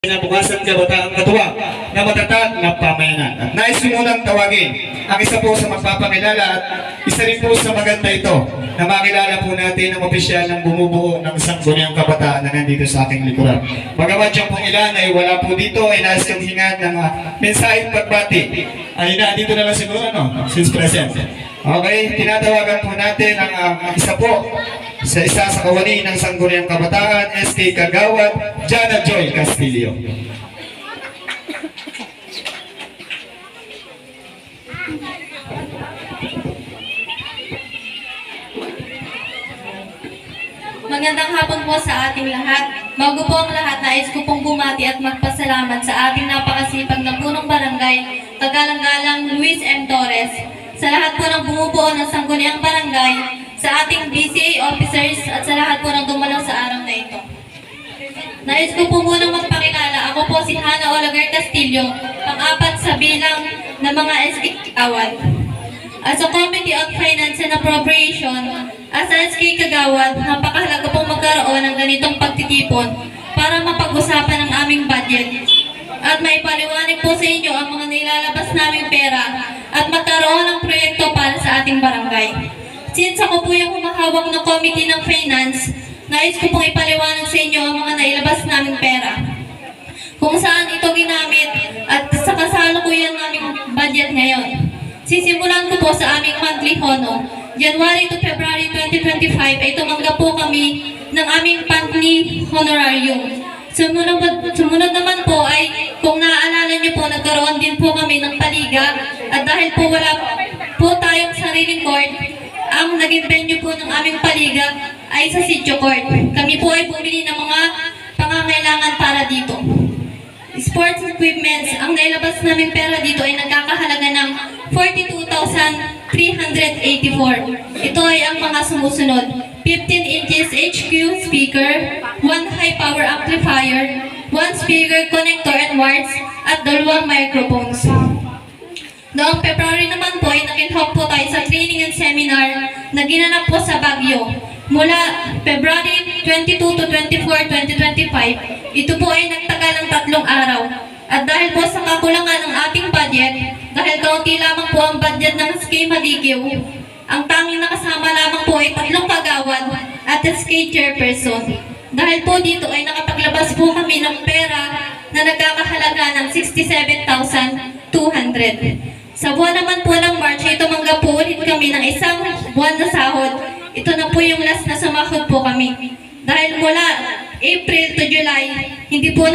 Kinabukasan Kabataang Katuwa na matatag na pamayanan. At nais ko munang tawagin ang isa po sa magpapakilala at isa rin po sa maganda ito na makilala po natin ang opisyal ng bumubuo ng Sangguniang Kabataan na nandito sa aking likuran. Bagamat yung pong ilan ay wala po dito, ay nais kong hingan ng mensaheng pagbati. Ay dito na lang siguro, no? Since present. Okay, tinatawagan po natin ang isa po sa isa sa kawani ng Sangguniang Kabataan, SK Kagawad, Jana Joy Castillo. Magandang hapon po sa ating lahat. Bago po ang lahat, nais ko pong bumati at magpasalamat sa ating napakasipag na punong barangay, Tagalang-galang Luis M. Torres, sa lahat po ng bumubuo ng Sangguniang Barangay, sa ating BCA officers at sa lahat po ng dumalaw sa araw na ito. Nais ko po munang magpakilala. Ako po si Hannah Olagar Castillo, pang-apat sa bilang ng mga SK Kagawad. As a Committee on Finance and Appropriation, as a SK Kagawad, napakahalaga pong magkaroon ng ganitong pagtitipon para mapag-usapan ang aming budget at maipaliwanag po sa inyo ang mga nilalabas naming pera at magkaroon ng proyekto para sa ating barangay. Since ako po yung humahawak ng Committee ng Finance, nais ko pong ipaliwanag sa inyo ang mga nailabas naming pera, kung saan ito ginamit at sa kasalukuyan naming budget ngayon. Sisimulan ko po sa aming monthly hono. January to February 2025 ay tumanggap po kami ng aming monthly honorarium. Sumunod naman po ay, kung naaalala niyo po, nagkaroon din po kami ng paliga at dahil po wala po tayong sariling court, ang naging venue po ng aming paliga ay sa Sitio Court. Kami po ay bumili ng mga pangangailangan para dito. Sports equipments, ang nailabas namin pera dito ay nagkakahalaga ng 42,384. Ito ay ang mga sumusunod: 15 inches HQ speaker, 1 high power amplifier, 1 speaker connector and wires, at 2 microphones. Noong February naman po ay nakinhop po tayo sa training and seminar na ginanap po sa Baguio. Mula February 22 to 24, 2025, ito po ay nagtagal ng 3 araw. At dahil po sa kakulangan ng ating budget, dahil kaunti lamang po ang budget ng SK Maligiw, ang tanging nakasama lamang po ay 3 kagawad at SK chairperson. Dahil po dito ay nakapaglabas po kami ng pera na nagkakahalaga ng 67,200. Sa buwan naman po ng March ay tumanggap po ulit kami ng isang buwan na sahod. Ito na po yung last na sumahod po kami. Dahil mula April to July, hindi po